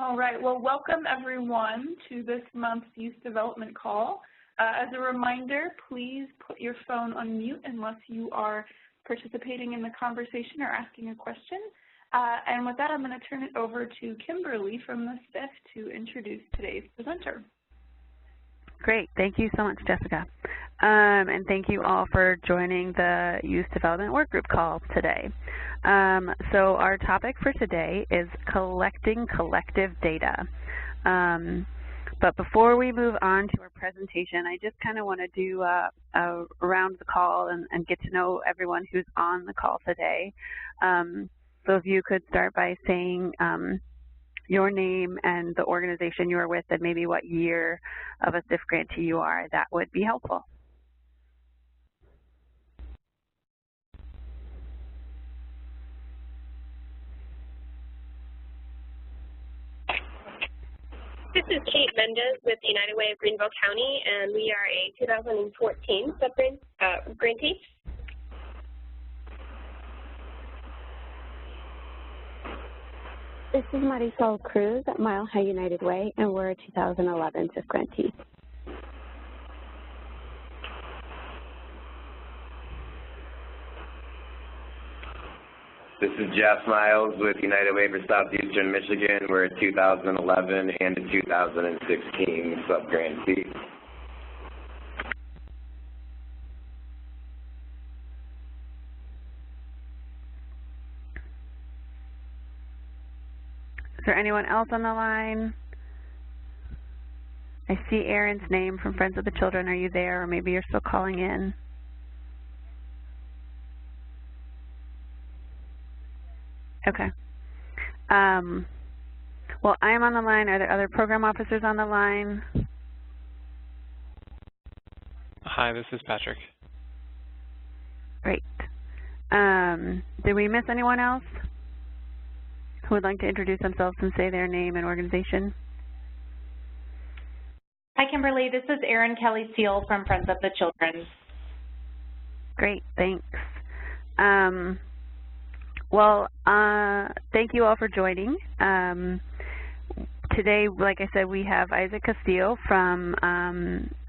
All right, well, welcome everyone to this month's Youth Development Call. As a reminder, please put your phone on mute unless you are participating in the conversation or asking a question. And with that, I'm going to turn it over to Kimberly from the SIF to introduce today's presenter. Great. Thank you so much, Jessica. And thank you all for joining the Youth Development Workgroup call today. So our topic for today is collecting collective data. But before we move on to our presentation, I just kind of want to do around the call and get to know everyone who's on the call today. So if you could start by saying your name and the organization you are with and maybe what year of a SIF grantee you are, that would be helpful. This is Kate Mendez with United Way of Greenville County, and we are a 2014 grantee. This is Marisol Cruz at Mile High United Way, and we're a 2011 SIF grantee. This is Jeff Miles with United Way for Southeastern Michigan. We're a 2011 and a 2016 sub-grantee. Is there anyone else on the line? I see Aaron's name from Friends of the Children. Are you there, or maybe you're still calling in? Okay. Well, I'm on the line. Are there other program officers on the line? Hi, this is Patrick. Great. Did we miss anyone else who would like to introduce themselves and say their name and organization? Hi, Kimberly. This is Erin Kelly Seal from Friends of the Children. Great, thanks. Well, thank you all for joining. Today, like I said, we have Isaac Castillo from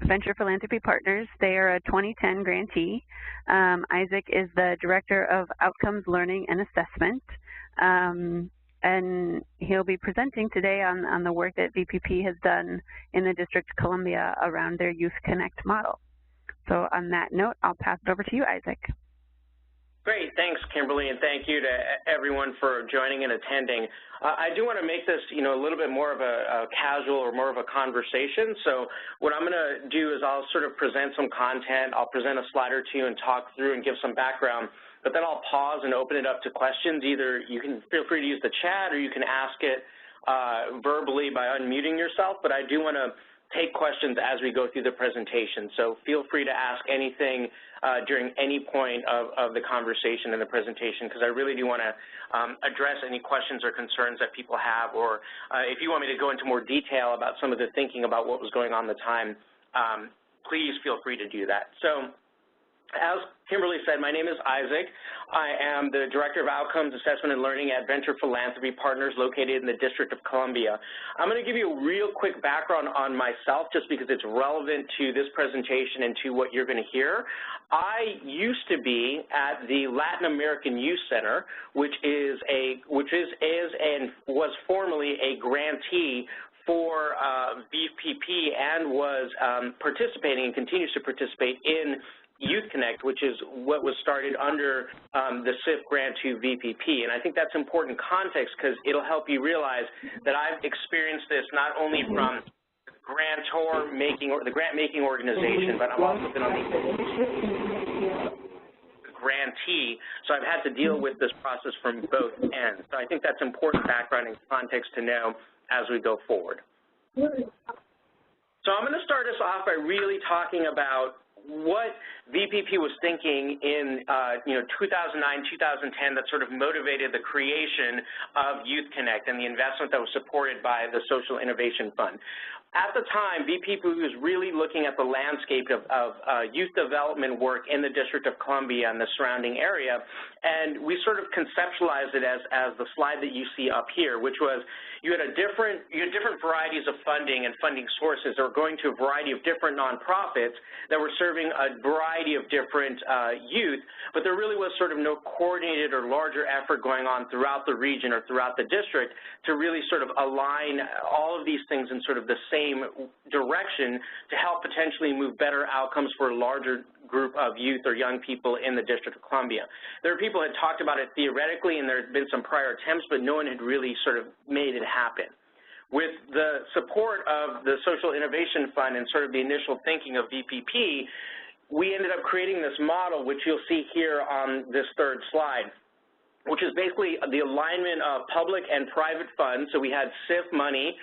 Venture Philanthropy Partners. They are a 2010 grantee. Isaac is the Director of Outcomes Learning and Assessment. And he'll be presenting today on the work that VPP has done in the District of Columbia around their Youth Connect model. So on that note, I'll pass it over to you, Isaac. Great, thanks, Kimberly, and thank you to everyone for joining and attending. I do want to make this, a little bit more of a casual or more of a conversation. So what I'm going to do is I'll sort of present some content. I'll present a slide or two and talk through and give some background. But then I'll pause and open it up to questions. Either you can feel free to use the chat or you can ask it verbally by unmuting yourself. But I do want to take questions as we go through the presentation. So feel free to ask anything during any point of the conversation in the presentation, because I really do want to address any questions or concerns that people have, or if you want me to go into more detail about some of the thinking about what was going on at the time, please feel free to do that. So as Kimberly said, my name is Isaac. I am the Director of Outcomes, Assessment, and Learning at Venture Philanthropy Partners located in the District of Columbia. I'm going to give you a real quick background on myself just because it's relevant to this presentation and to what you're going to hear. I used to be at the Latin American Youth Center, which is and was formerly a grantee for VPP and was participating and continues to participate in Youth Connect, which is what was started under the SIF grant to VPP. And I think that's important context because it'll help you realize that I've experienced this not only from the grant-making organization, but I've also been on the grantee, so I've had to deal with this process from both ends. So I think that's important background and context to know as we go forward. So I'm going to start us off by really talking about what VPP was thinking in 2009, 2010 that sort of motivated the creation of Youth Connect and the investment that was supported by the Social Innovation Fund. at the time, VPP was really looking at the landscape of youth development work in the District of Columbia and the surrounding area, and we sort of conceptualized it as the slide that you see up here, which was you had different varieties of funding and funding sources that were going to a variety of different nonprofits that were serving a variety of different youth, but there really was sort of no coordinated or larger effort going on throughout the region or throughout the district to really sort of align all of these things in sort of the same direction to help potentially move better outcomes for a larger group of youth or young people in the District of Columbia. There are people who had talked about it theoretically, and there had been some prior attempts, but no one had really sort of made it happen. With the support of the Social Innovation Fund and sort of the initial thinking of VPP, we ended up creating this model, which you'll see here on this third slide, which is basically the alignment of public and private funds. So we had SIF money,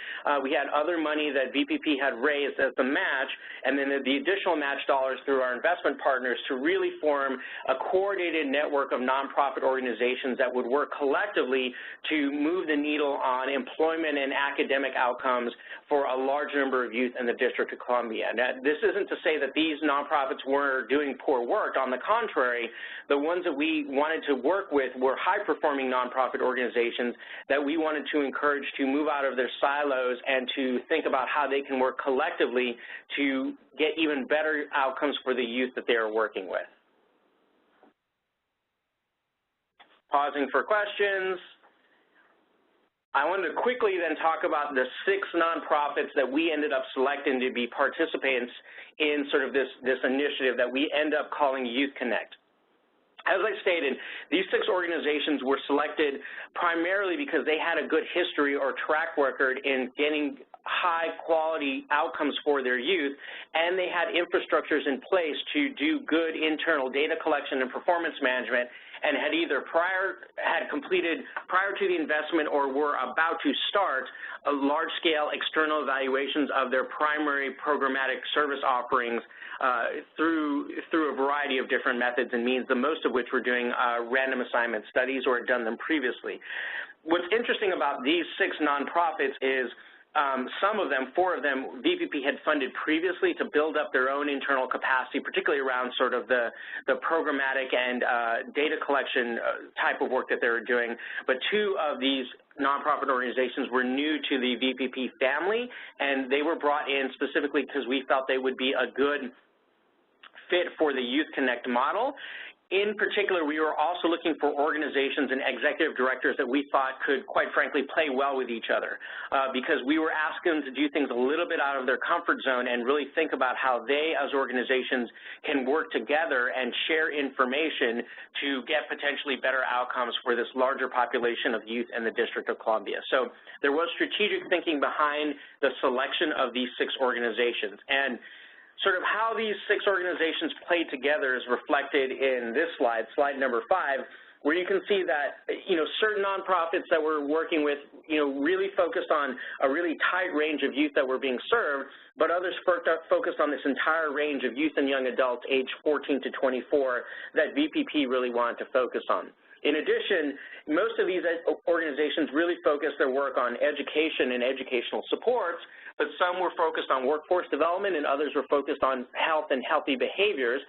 we had other money that VPP had raised as the match, and then the additional match dollars through our investment partners to really form a coordinated network of nonprofit organizations that would work collectively to move the needle on employment and academic outcomes for a large number of youth in the District of Columbia. Now, this isn't to say that these nonprofits were doing poor work. On the contrary, the ones that we wanted to work with were high-performing nonprofit organizations that we wanted to encourage to move out of their silos and to think about how they can work collectively to get even better outcomes for the youth that they are working with. Pausing for questions. I wanted to quickly then talk about the 6 nonprofits that we ended up selecting to be participants in sort of this initiative that we end up calling Youth Connect. As I stated, these 6 organizations were selected primarily because they had a good history or track record in getting high-quality outcomes for their youth, and they had infrastructures in place to do good internal data collection and performance management, and had either completed prior to the investment or were about to start a large-scale external evaluations of their primary programmatic service offerings through a variety of different methods and means, the most of which were doing random assignment studies or had done them previously. What's interesting about these 6 nonprofits is some of them, 4 of them, VPP had funded previously to build up their own internal capacity, particularly around sort of the programmatic and data collection type of work that they were doing. But 2 of these nonprofit organizations were new to the VPP family, and they were brought in specifically because we felt they would be a good fit for the Youth Connect model. In particular, we were also looking for organizations and executive directors that we thought could, quite frankly, play well with each other because we were asking them to do things a little bit out of their comfort zone and really think about how they, as organizations, can work together and share information to get potentially better outcomes for this larger population of youth in the District of Columbia. So there was strategic thinking behind the selection of these 6 organizations. And sort of how these 6 organizations play together is reflected in this slide, slide number 5, where you can see that, certain nonprofits that we're working with, really focused on a really tight range of youth that were being served, but others focused on this entire range of youth and young adults aged 14 to 24 that VPP really wanted to focus on. In addition, most of these organizations really focus their work on education and educational supports, but some were focused on workforce development and others were focused on health and healthy behaviors.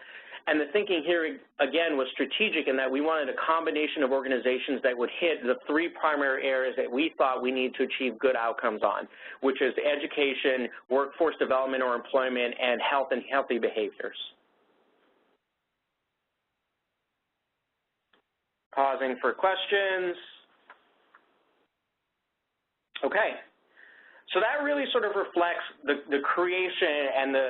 And the thinking here, again, was strategic in that we wanted a combination of organizations that would hit the 3 primary areas that we thought we need to achieve good outcomes on, which is education, workforce development or employment, and health and healthy behaviors. Pausing for questions. Okay. So that really sort of reflects the creation and the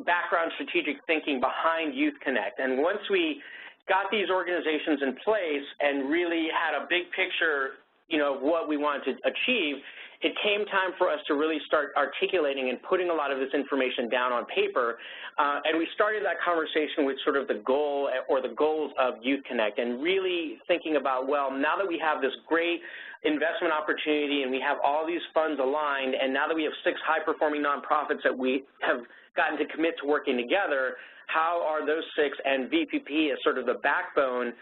background strategic thinking behind Youth Connect. And once we got these organizations in place and really had a big picture, of what we wanted to achieve, it came time for us to really start articulating and putting a lot of this information down on paper. And we started that conversation with sort of the goal or the goals of Youth Connect and really thinking about, well, now that we have this great investment opportunity and we have all these funds aligned, and now that we have 6 high-performing nonprofits that we have gotten to commit to working together, how are those 6 and VPP as sort of the backbone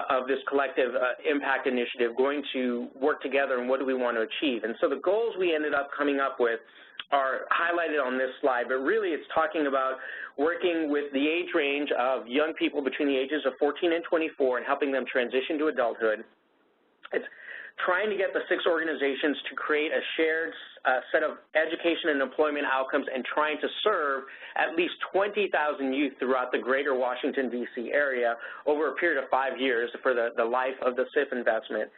of this collective impact initiative going to work together, and what do we want to achieve? And so the goals we ended up coming up with are highlighted on this slide, but really it's talking about working with the age range of young people between the ages of 14 and 24 and helping them transition to adulthood. It's trying to get the 6 organizations to create a shared set of education and employment outcomes and trying to serve at least 20,000 youth throughout the greater Washington, D.C. area over a period of 5 years for the life of the SIF investment.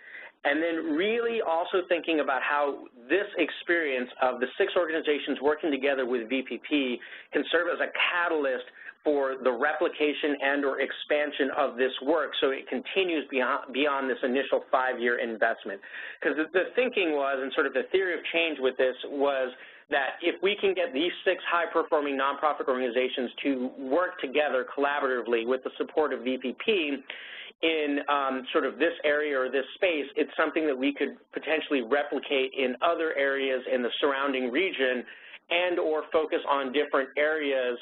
And then really also thinking about how this experience of the 6 organizations working together with VPP can serve as a catalyst for the replication and or expansion of this work so it continues beyond this initial 5-year investment. Because the thinking was, and sort of the theory of change with this was, that if we can get these 6 high-performing nonprofit organizations to work together collaboratively with the support of VPP in sort of this area or this space, it's something that we could potentially replicate in other areas in the surrounding region and or focus on different areas,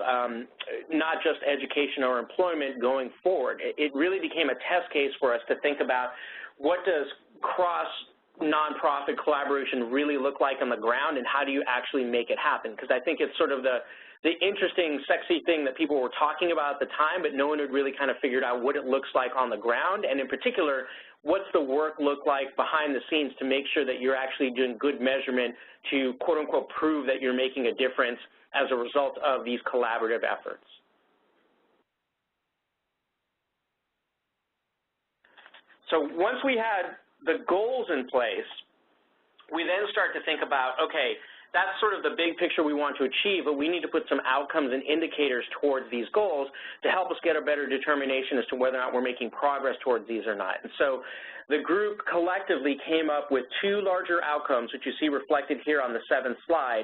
not just education or employment going forward. It really became a test case for us to think about what does cross-nonprofit collaboration really look like on the ground, and how do you actually make it happen? Because I think it's sort of the interesting, sexy thing that people were talking about at the time, but no one had really kind of figured out what it looks like on the ground, and in particular, what's the work look like behind the scenes to make sure that you're actually doing good measurement to, quote-unquote, prove that you're making a difference as a result of these collaborative efforts. So once we had the goals in place, we then start to think about, okay, that's sort of the big picture we want to achieve, but we need to put some outcomes and indicators towards these goals to help us get a better determination as to whether or not we're making progress towards these or not. And so the group collectively came up with 2 larger outcomes, which you see reflected here on the 7th slide.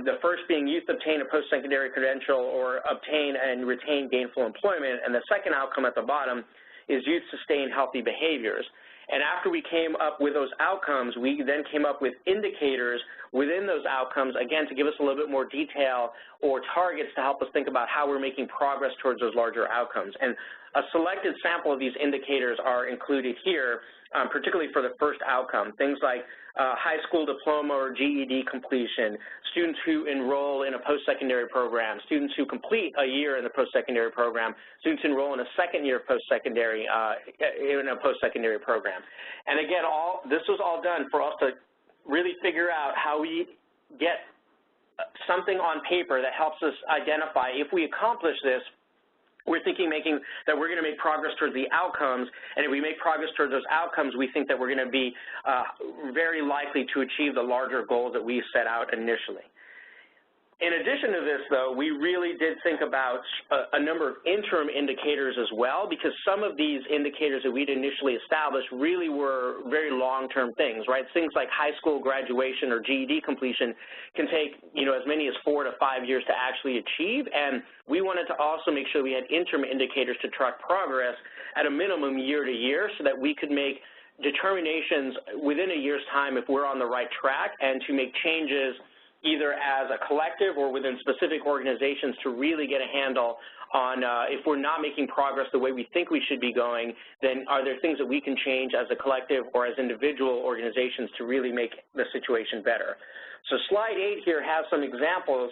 The first being youth obtain a post-secondary credential or obtain and retain gainful employment, and the second outcome at the bottom is youth sustain healthy behaviors. And after we came up with those outcomes, we then came up with indicators within those outcomes, again, to give us a little bit more detail or targets to help us think about how we're making progress towards those larger outcomes. And a selected sample of these indicators are included here, particularly for the first outcome, things like high school diploma or GED completion, students who enroll in a post-secondary program, students who complete a year in the post-secondary program, students who enroll in a second year of post-secondary in a post-secondary program. And again, this was all done for us to really figure out how we get something on paper that helps us identify if we accomplish this, we're thinking that we're going to make progress towards the outcomes, and if we make progress towards those outcomes, we think that we're going to be very likely to achieve the larger goals that we set out initially. In addition to this, though, we really did think about a number of interim indicators as well, because some of these indicators that we'd initially established really were very long-term things, right? Things like high school graduation or GED completion can take, as many as 4 to 5 years to actually achieve, and we wanted to also make sure we had interim indicators to track progress at a minimum year to year so that we could make determinations within a year's time if we're on the right track and to make changes either as a collective or within specific organizations to really get a handle on if we're not making progress the way we think we should be going, then are there things that we can change as a collective or as individual organizations to really make the situation better. So slide 8 here has some examples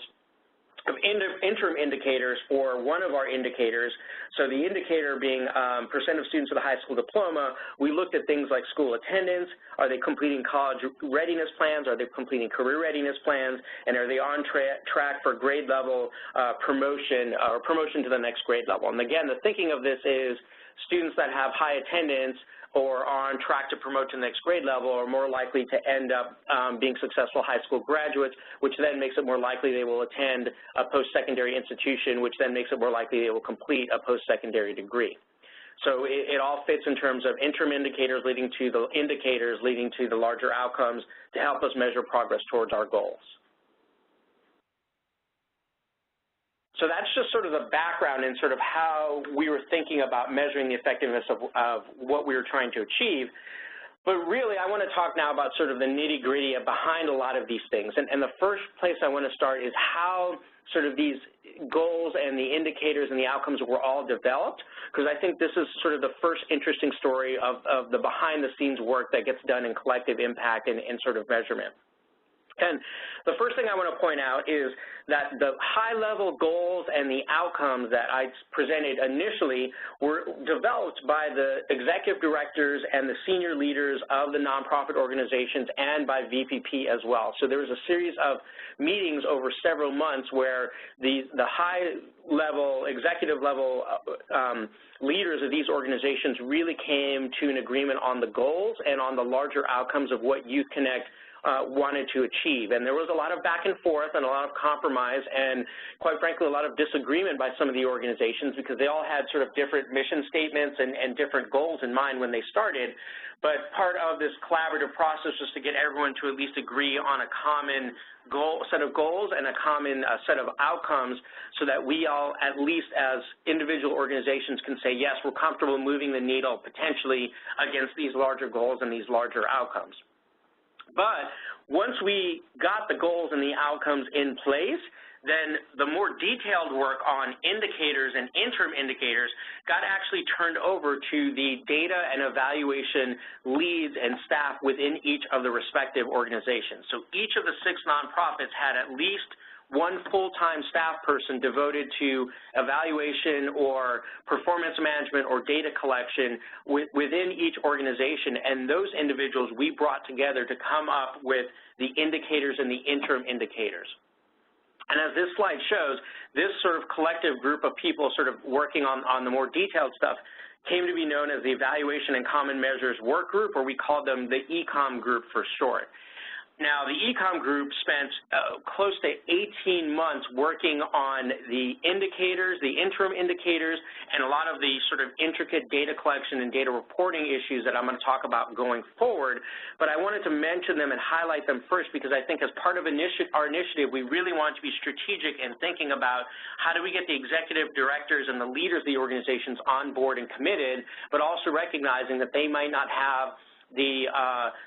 of interim indicators for one of our indicators. So the indicator being percent of students with a high school diploma, we looked at things like school attendance, are they completing college readiness plans, are they completing career readiness plans, and are they on track for grade level promotion or promotion to the next grade level. And again, the thinking of this is students that have high attendance or are on track to promote to the next grade level are more likely to end up being successful high school graduates, which then makes it more likely they will attend a post-secondary institution, which then makes it more likely they will complete a post-secondary degree. So it all fits in terms of interim indicators leading to the larger outcomes to help us measure progress towards our goals. So that's just sort of the background and sort of how we were thinking about measuring the effectiveness of what we were trying to achieve. But really, I want to talk now about sort of the nitty-gritty behind a lot of these things. And the first place I want to start is how sort of these goals and the indicators and the outcomes were all developed, because I think this is sort of the first interesting story of the behind-the-scenes work that gets done in collective impact and sort of measurement. And the first thing I want to point out is that the high-level goals and the outcomes that I presented initially were developed by the executive directors and the senior leaders of the nonprofit organizations and by VPP as well. So there was a series of meetings over several months where the high-level, executive-level leaders of these organizations really came to an agreement on the goals and on the larger outcomes of what Youth Connect wanted to achieve. And there was a lot of back and forth and a lot of compromise and, quite frankly, a lot of disagreement by some of the organizations because they all had sort of different mission statements and different goals in mind when they started. But part of this collaborative process was to get everyone to at least agree on a common set of goals and a common set of outcomes so that we all, at least as individual organizations, can say, yes, we're comfortable moving the needle potentially against these larger goals and these larger outcomes. But once we got the goals and the outcomes in place, then the more detailed work on indicators and interim indicators got actually turned over to the data and evaluation leads and staff within each of the respective organizations. So each of the 6 nonprofits had at least one full-time staff person devoted to evaluation or performance management or data collection within each organization, and those individuals we brought together to come up with the indicators and the interim indicators. And as this slide shows, this sort of collective group of people sort of working on the more detailed stuff came to be known as the Evaluation and Common Measures Workgroup, or we called them the ECOM group for short. Now, the ECOM group spent close to 18 months working on the indicators, the interim indicators, and a lot of the sort of intricate data collection and data reporting issues that I'm going to talk about going forward. But I wanted to mention them and highlight them first because I think as part of our initiative, we really want to be strategic in thinking about how do we get the executive directors and the leaders of the organizations on board and committed, but also recognizing that they might not have the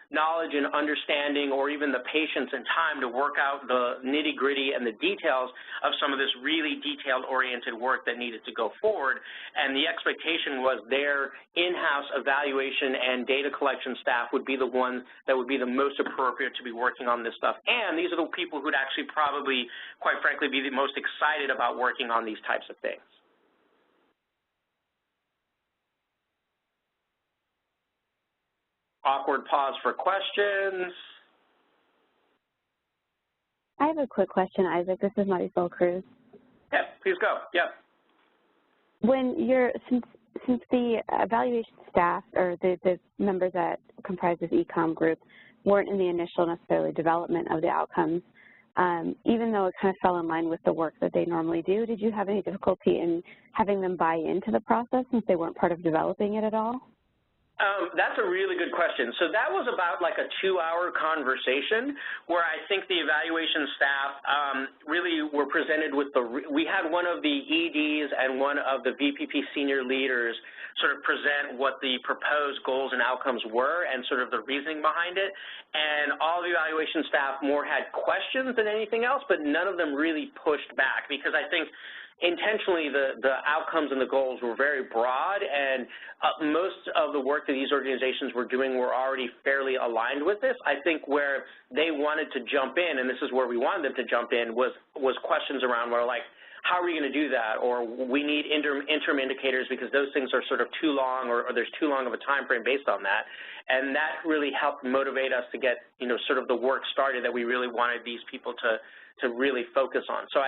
knowledge and understanding or even the patience and time to work out the nitty-gritty and the details of some of this really detailed-oriented work that needed to go forward. And the expectation was their in-house evaluation and data collection staff would be the ones that would be the most appropriate to be working on this stuff. And these are the people who would actually probably, quite frankly, be the most excited about working on these types of things. Awkward pause for questions. I have a quick question, Isaac. This is Marisol Cruz. Yeah, please go. Yeah. When since the evaluation staff or the members that comprise this ECOM group weren't in the initial necessarily development of the outcomes, even though it kind of fell in line with the work that they normally do, did you have any difficulty in having them buy into the process since they weren't part of developing it at all? That's a really good question. So that was about like a 2-hour conversation where I think the evaluation staff really were presented with we had one of the EDs and one of the VPP senior leaders sort of present what the proposed goals and outcomes were and sort of the reasoning behind it. And all the evaluation staff more had questions than anything else, but none of them really pushed back because I think intentionally the outcomes and the goals were very broad, and most of the work that these organizations were doing were already fairly aligned with this. I think where they wanted to jump in, and this is where we wanted them to jump in, was questions around where like, how are we going to do that? Or we need interim indicators because those things are sort of too long or there's too long of a time frame based on that. And that really helped motivate us to get, sort of the work started that we really wanted these people to really focus on. So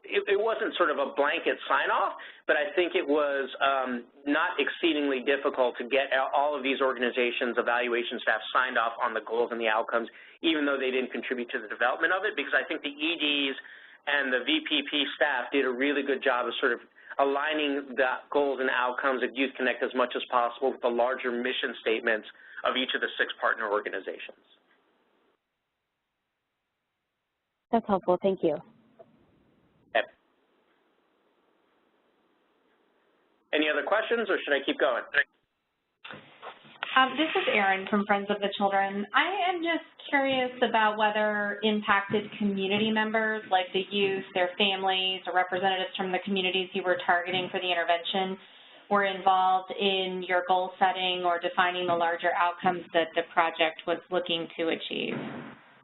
it wasn't sort of a blanket sign-off, but I think it was not exceedingly difficult to get all of these organizations' evaluation staff signed off on the goals and the outcomes, even though they didn't contribute to the development of it, because I think the EDs and the VPP staff did a really good job of sort of aligning the goals and outcomes of Youth Connect as much as possible with the larger mission statements of each of the 6 partner organizations. That's helpful. Thank you. Any other questions, or should I keep going? This is Erin from Friends of the Children. I am just curious about whether impacted community members like the youth, their families, or representatives from the communities you were targeting for the intervention were involved in your goal setting or defining the larger outcomes that the project was looking to achieve.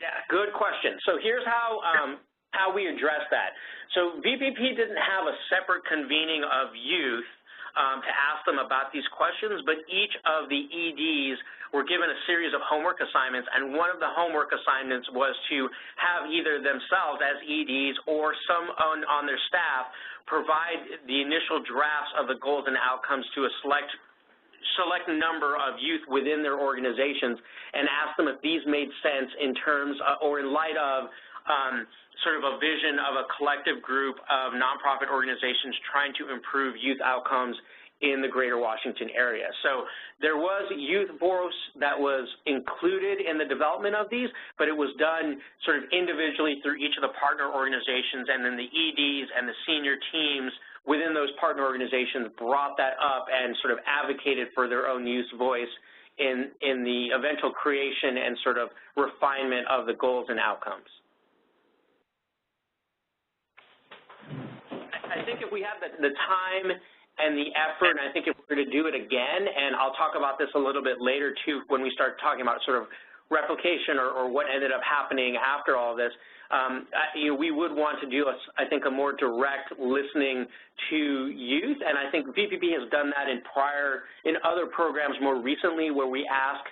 Yeah, good question. So here's how we address that. So VPP didn't have a separate convening of youth to ask them about these questions, but each of the EDs were given a series of homework assignments, and one of the homework assignments was to have either themselves as EDs or some on their staff provide the initial drafts of the goals and outcomes to a select number of youth within their organizations and ask them if these made sense in terms or in light of sort of a vision of a collective group of nonprofit organizations trying to improve youth outcomes in the greater Washington area. So there was youth voice that was included in the development of these, but it was done sort of individually through each of the partner organizations, and then the EDs and the senior teams within those partner organizations brought that up and sort of advocated for their own youth voice in the eventual creation and sort of refinement of the goals and outcomes. I think if we have the time and the effort, and I think if we're going to do it again, and I'll talk about this a little bit later too when we start talking about sort of replication or what ended up happening after all this, we would want to do, I think, a more direct listening to youth, and I think VPP has done that in other programs more recently where we ask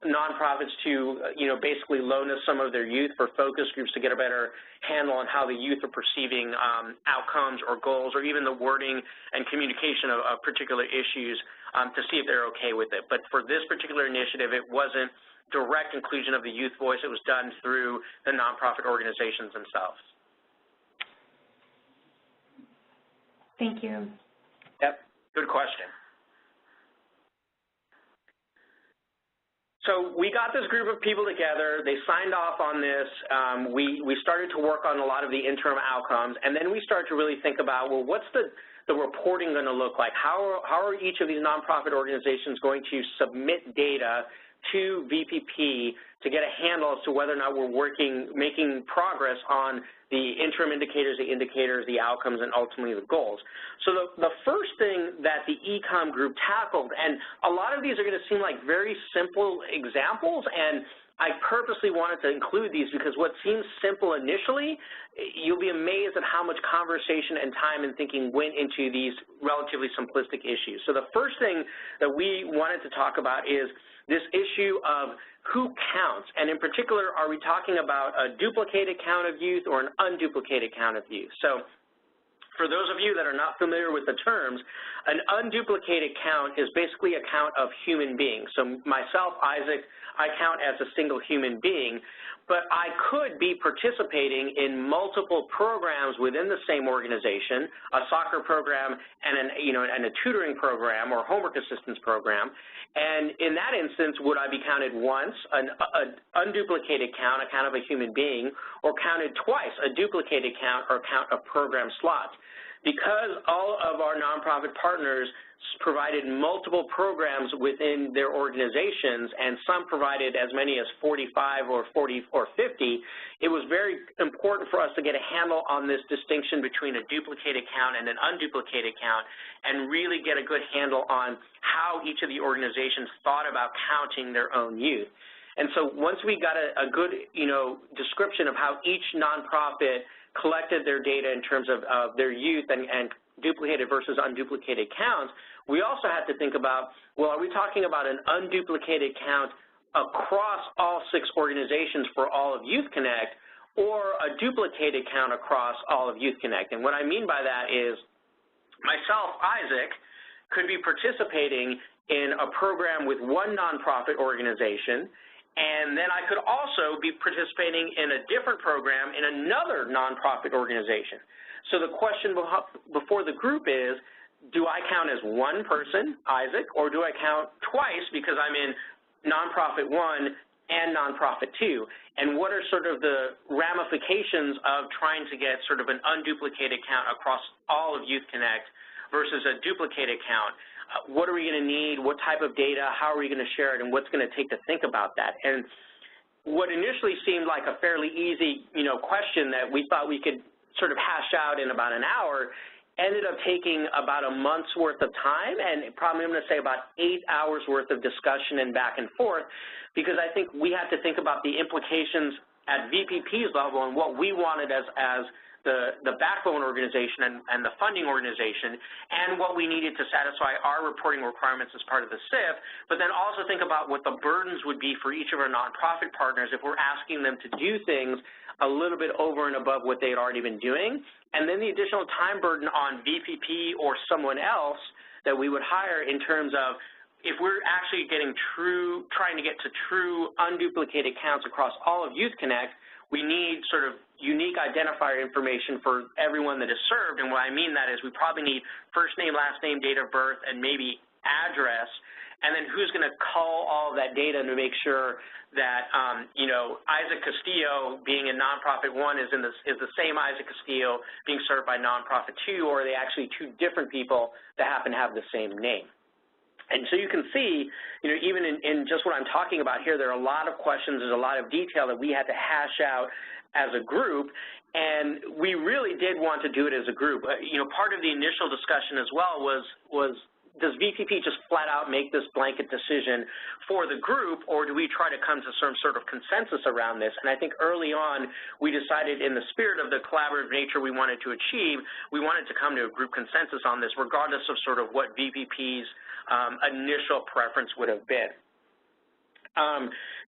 nonprofits to, basically loan us some of their youth for focus groups to get a better handle on how the youth are perceiving outcomes or goals, or even the wording and communication of particular issues to see if they're okay with it. But for this particular initiative, it wasn't direct inclusion of the youth voice. It was done through the nonprofit organizations themselves. Thank you. Yep, good question. So we got this group of people together. They signed off on this. We started to work on a lot of the interim outcomes, and then we started to really think about, well, what's the reporting going to look like? How are each of these nonprofit organizations going to submit data to VPP to get a handle as to whether or not we're making progress on the interim indicators, the outcomes, and ultimately the goals. So the first thing that the ECOM group tackled, and a lot of these are going to seem like very simple examples, and I purposely wanted to include these because what seems simple initially, you'll be amazed at how much conversation and time and thinking went into these relatively simplistic issues. So the first thing that we wanted to talk about is this issue of who counts, and in particular, are we talking about a duplicated count of youth or an unduplicated count of youth? So for those of you that are not familiar with the terms, an unduplicated count is basically a count of human beings. So myself, Isaac, I count as a single human being, but I could be participating in multiple programs within the same organization, a soccer program and a tutoring program or homework assistance program. And in that instance, would I be counted once, an unduplicated count, a count of a human being, or counted twice, a duplicated count or count of program slots? Because all of our nonprofit partners provided multiple programs within their organizations, and some provided as many as 45 or 40 or 50, it was very important for us to get a handle on this distinction between a duplicated count and an unduplicated count, and really get a good handle on how each of the organizations thought about counting their own youth. And so once we got a good, description of how each nonprofit collected their data in terms of their youth and duplicated versus unduplicated counts, we also had to think about, well, are we talking about an unduplicated count across all 6 organizations for all of Youth Connect, or a duplicated count across all of Youth Connect? And what I mean by that is myself, Isaac, could be participating in a program with one nonprofit organization, and then I could also be participating in a different program in another nonprofit organization. So the question before the group is, do I count as one person, Isaac, or do I count twice because I'm in nonprofit 1 and nonprofit 2? And what are sort of the ramifications of trying to get sort of an unduplicated count across all of Youth Connect versus a duplicated count? what are we going to need, what type of data, how are we going to share it, and what's going to take to think about that. And what initially seemed like a fairly easy, question that we thought we could sort of hash out in about an hour ended up taking about a month's worth of time, and probably I'm going to say about 8 hours worth of discussion and back and forth, because I think we had to think about the implications at VPP's level and what we wanted as the backbone organization and the funding organization, and what we needed to satisfy our reporting requirements as part of the SIF, but then also think about what the burdens would be for each of our nonprofit partners if we're asking them to do things a little bit over and above what they had already been doing, and then the additional time burden on VPP or someone else that we would hire in terms of if we're actually trying to get to true unduplicated counts across all of Youth Connect, we need sort of unique identifier information for everyone that is served, and what I mean that is we probably need first name, last name, date of birth, and maybe address, and then who's going to cull all of that data to make sure that, Isaac Castillo being in nonprofit 1 is the same Isaac Castillo being served by nonprofit 2, or are they actually two different people that happen to have the same name? And so you can see, even in just what I'm talking about here, there are a lot of questions, there's a lot of detail that we had to hash out as a group, and we really did want to do it as a group. Part of the initial discussion as well was does VPP just flat out make this blanket decision for the group, or do we try to come to some sort of consensus around this? And I think early on we decided, in the spirit of the collaborative nature we wanted to achieve, we wanted to come to a group consensus on this regardless of sort of what VPP's initial preference would have been.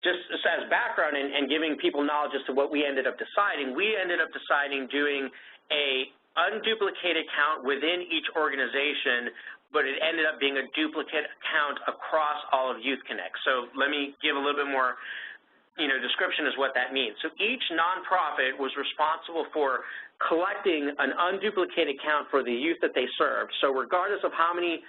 Just as background and giving people knowledge as to what we ended up deciding doing a unduplicated count within each organization, but it ended up being a duplicate count across all of Youth Connect. So let me give a little bit more description as what that means. So each nonprofit was responsible for collecting an unduplicated count for the youth that they served. So regardless of how many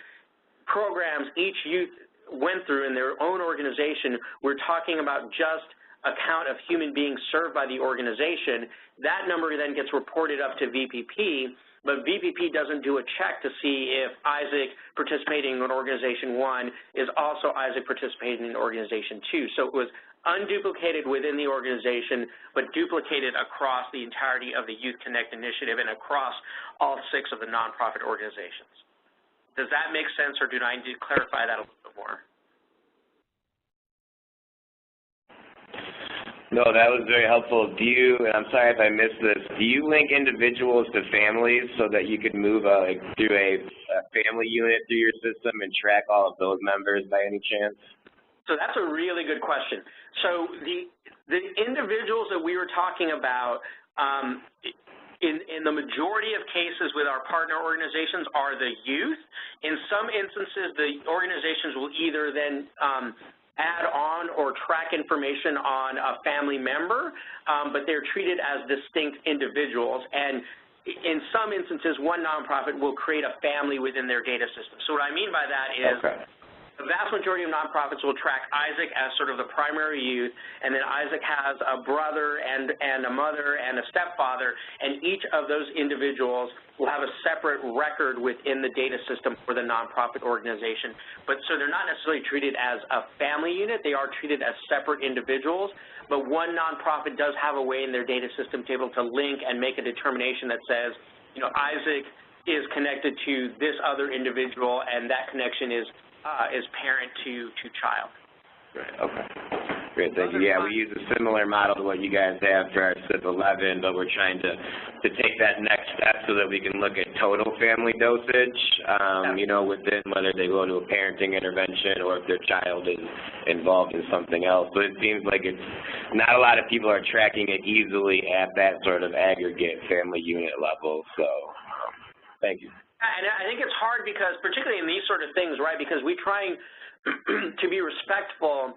programs each youth went through in their own organization, we're talking about just a count of human beings served by the organization. That number then gets reported up to VPP, but VPP doesn't do a check to see if Isaac participating in Organization 1 is also Isaac participating in Organization 2. So it was unduplicated within the organization, but duplicated across the entirety of the Youth Connect initiative and across all 6 of the nonprofit organizations. Does that make sense, or do I need to clarify that a little bit more? No, that was very helpful. And I'm sorry if I missed this, do you link individuals to families so that you could move through a family unit through your system and track all of those members by any chance? So that's a really good question. So the individuals that we were talking about in the majority of cases with our partner organizations are the youth. In some instances, the organizations will either then add on or track information on a family member, but they're treated as distinct individuals. And in some instances, one nonprofit will create a family within their data system. So what I mean by that is the vast majority of nonprofits will track Isaac as sort of the primary youth, and then Isaac has a brother and a mother and a stepfather, and each of those individuals will have a separate record within the data system for the nonprofit organization. But so they're not necessarily treated as a family unit, they are treated as separate individuals, but one nonprofit does have a way in their data system to be able to link and make a determination that says, Isaac is connected to this other individual, and that connection is parent to child. Right, okay. Great, thank you. Yeah, we use a similar model to what you guys have for our SIF 11, but we're trying to take that next step so that we can look at total family dosage, within whether they go to a parenting intervention or if their child is involved in something else. But it seems like it's not a lot of people are tracking it easily at that sort of aggregate family unit level, so thank you. And I think it's hard because, particularly in these sort of things, right, because we're trying to be respectful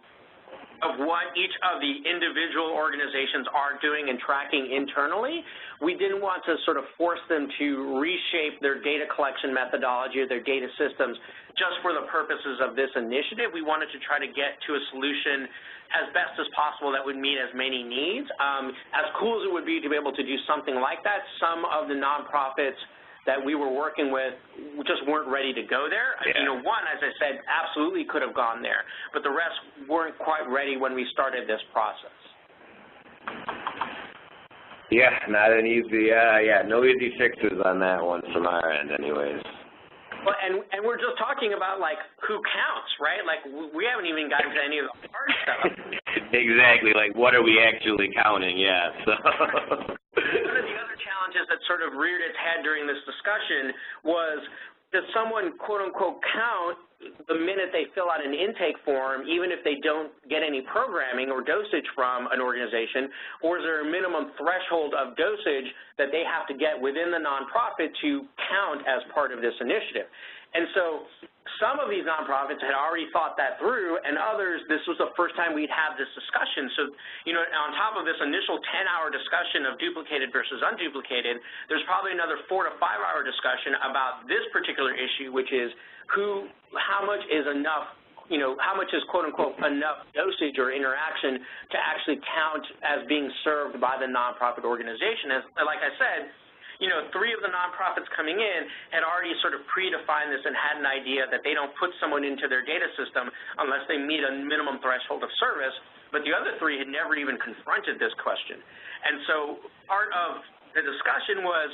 of what each of the individual organizations are doing and tracking internally. We didn't want to sort of force them to reshape their data collection methodology or their data systems just for the purposes of this initiative. We wanted to try to get to a solution as best as possible that would meet as many needs. As cool as it would be to be able to do something like that, some of the nonprofits that we were working with just weren't ready to go there. Yeah. You know, one, as I said, absolutely could have gone there, but the rest weren't quite ready when we started this process. Yeah, not an easy, no easy fixes on that one from our end anyways. Well, and we're just talking about, like, who counts, right? Like, we haven't even gotten to any of the hard stuff. Exactly, like, what are we actually counting, yeah, so. One of the other challenges that sort of reared its head during this discussion was, does someone, quote-unquote, count the minute they fill out an intake form, even if they don't get any programming or dosage from an organization, or is there a minimum threshold of dosage that they have to get within the nonprofit to count as part of this initiative? And so some of these nonprofits had already thought that through, and others, this was the first time we'd had this discussion. So, you know, on top of this initial 10-hour discussion of duplicated versus unduplicated, there's probably another 4 to 5 hour discussion about this particular issue, which is how much is enough, you know, how much is quote-unquote enough dosage or interaction to actually count as being served by the nonprofit organization. As, like I said, you know, 3 of the nonprofits coming in had already sort of predefined this and had an idea that they don't put someone into their data system unless they meet a minimum threshold of service, but the other 3 had never even confronted this question. And so part of the discussion was,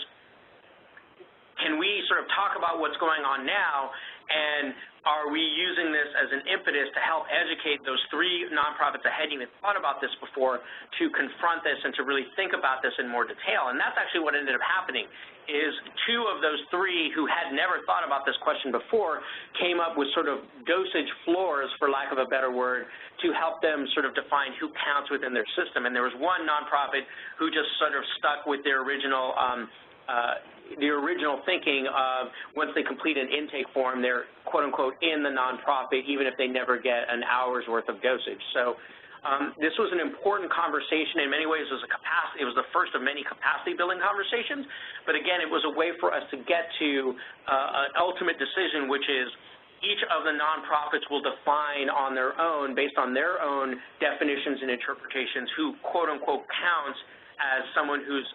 can we sort of talk about what's going on now, and are we using this as an impetus to help educate those 3 nonprofits that hadn't even thought about this before to confront this and to really think about this in more detail? And that's actually what ended up happening, is 2 of those 3 who had never thought about this question before came up with sort of dosage floors, for lack of a better word, to help them sort of define who counts within their system. And there was one nonprofit who just sort of stuck with their original thinking of once they complete an intake form, they're quote-unquote in the nonprofit, even if they never get an hour's worth of dosage. So this was an important conversation. In many ways, it was the first of many capacity-building conversations. But again, it was a way for us to get to an ultimate decision, which is each of the nonprofits will define on their own, based on their own definitions and interpretations, who quote-unquote counts as someone who's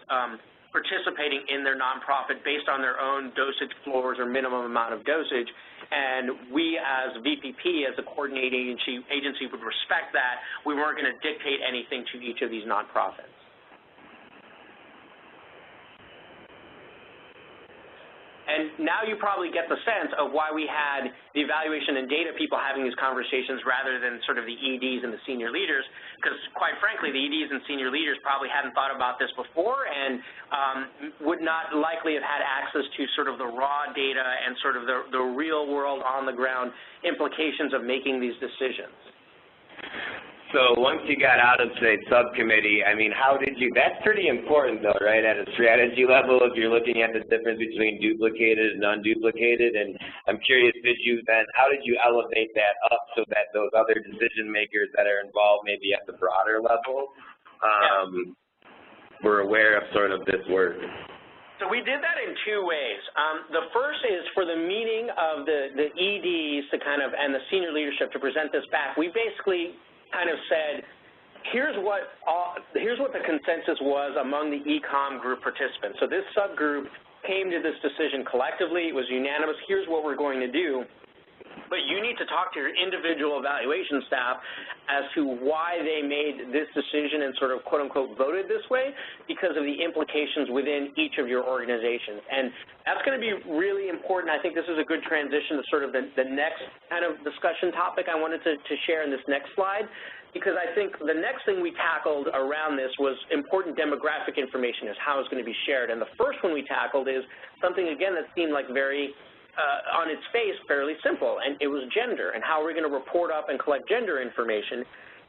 participating in their nonprofit based on their own dosage floors or minimum amount of dosage. And we as VPP, as the coordinating agency, would respect that. We weren't going to dictate anything to each of these nonprofits. And now you probably get the sense of why we had the evaluation and data people having these conversations rather than sort of the EDs and the senior leaders, because quite frankly, the EDs and senior leaders probably hadn't thought about this before and would not likely have had access to sort of the raw data and sort of the real world on the ground implications of making these decisions. So once you got out of, say, subcommittee, I mean, how did you, that's pretty important though, right, at a strategy level if you're looking at the difference between duplicated and unduplicated, and I'm curious, how did you elevate that up so that those other decision makers that are involved maybe at the broader level were aware of sort of this work? So we did that in 2 ways. The first is for the meeting of the EDs to kind of, and the senior leadership to present this back. We basically kind of said, here's what the consensus was among the ECOM group participants. So this subgroup came to this decision collectively. It was unanimous. Here's what we're going to do. But you need to talk to your individual evaluation staff as to why they made this decision and sort of quote-unquote voted this way because of the implications within each of your organizations. And that's going to be really important. I think this is a good transition to sort of the next kind of discussion topic I wanted to share in this next slide, because I think the next thing we tackled around this was important demographic information, is how it's going to be shared. And the first one we tackled is something, again, that seemed like very on its face, fairly simple, and it was gender, and how we're going to report up and collect gender information.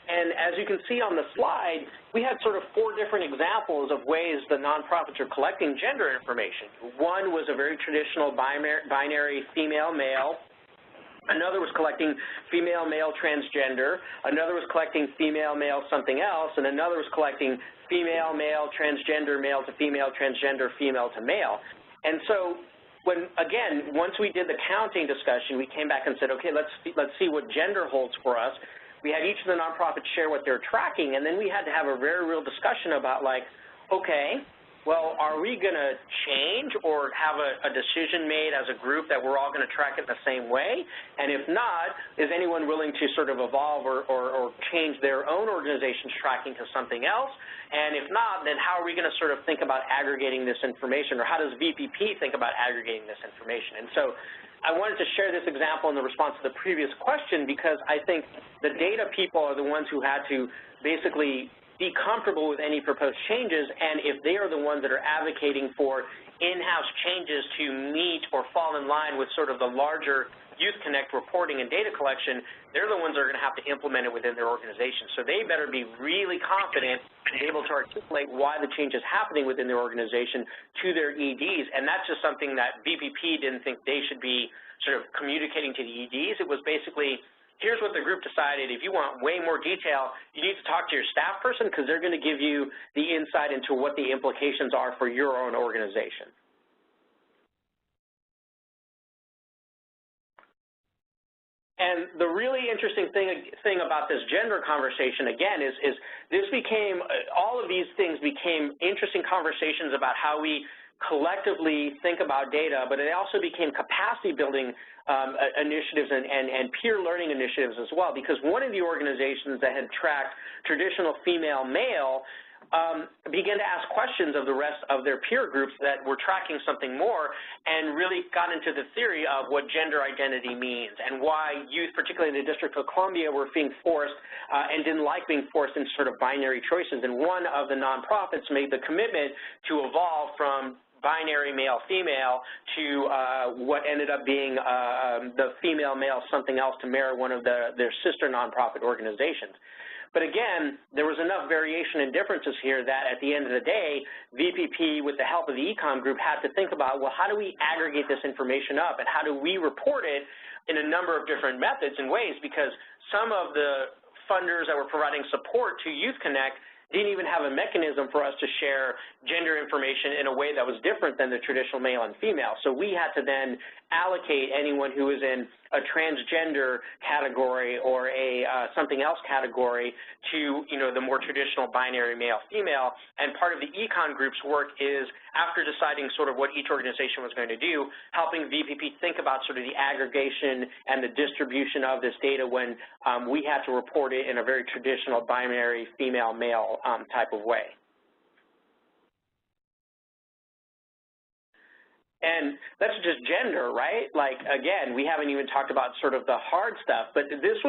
And as you can see on the slide, we had sort of 4 different examples of ways the nonprofits are collecting gender information. One was a very traditional binary female-male. Another was collecting female-male transgender. Another was collecting female-male something else. And another was collecting female-male transgender, male to female, transgender, female to male. And so once we did the counting discussion, we came back and said, okay, let's see what gender holds for us. We had each of the nonprofits share what they're tracking, and then we had to have a very real discussion about, like, okay, well, are we going to change or have a decision made as a group that we're all going to track it the same way? And if not, is anyone willing to sort of evolve or change their own organization's tracking to something else? And if not, then how are we going to sort of think about aggregating this information, or how does VPP think about aggregating this information? And so I wanted to share this example in the response to the previous question, because I think the data people are the ones who had to basically be comfortable with any proposed changes, and if they are the ones that are advocating for in-house changes to meet or fall in line with sort of the larger Youth Connect reporting and data collection, they're the ones that are going to have to implement it within their organization. So they better be really confident and able to articulate why the change is happening within their organization to their EDs, and that's just something that VPP didn't think they should be sort of communicating to the EDs. It was basically, here's what the group decided. If you want way more detail, you need to talk to your staff person, because they're going to give you the insight into what the implications are for your own organization. And the really interesting thing about this gender conversation, again, is this became, all of these things became interesting conversations about how we collectively think about data, but it also became capacity building initiatives and peer learning initiatives as well, because one of the organizations that had tracked traditional female-male began to ask questions of the rest of their peer groups that were tracking something more, and really got into the theory of what gender identity means and why youth, particularly in the District of Columbia, were being forced and didn't like being forced into sort of binary choices. And one of the nonprofits made the commitment to evolve from binary male-female to what ended up being the female-male something else to mirror one of their sister nonprofit organizations. But again, there was enough variation and differences here that at the end of the day, VPP, with the help of the Econ group, had to think about, well, how do we aggregate this information up, and how do we report it in a number of different methods and ways, because some of the funders that were providing support to Youth Connect didn't even have a mechanism for us to share gender information in a way that was different than the traditional male and female. So we had to then allocate anyone who was in a transgender category or a something else category to, the more traditional binary male-female. And part of the Econ group's work is, after deciding sort of what each organization was going to do, helping VPP think about sort of the aggregation and the distribution of this data when we had to report it in a very traditional binary female-male type of way. And that's just gender, right? Like, again, we haven't even talked about sort of the hard stuff, but this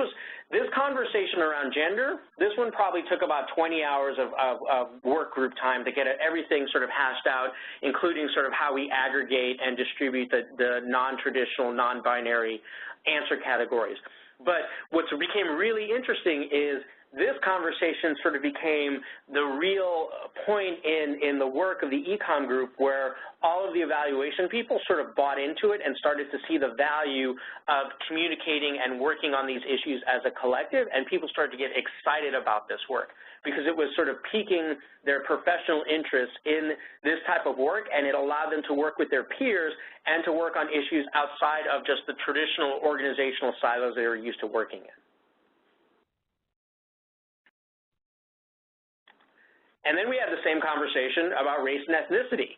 conversation around gender, this one probably took about 20 hours of work group time to get everything sort of hashed out, including sort of how we aggregate and distribute the non-traditional, non-binary answer categories. But what became really interesting is this conversation sort of became the real point in the work of the Econ group, where all of the evaluation people sort of bought into it and started to see the value of communicating and working on these issues as a collective, and people started to get excited about this work because it was sort of piquing their professional interest in this type of work, and it allowed them to work with their peers and to work on issues outside of just the traditional organizational silos they were used to working in. And then we had the same conversation about race and ethnicity.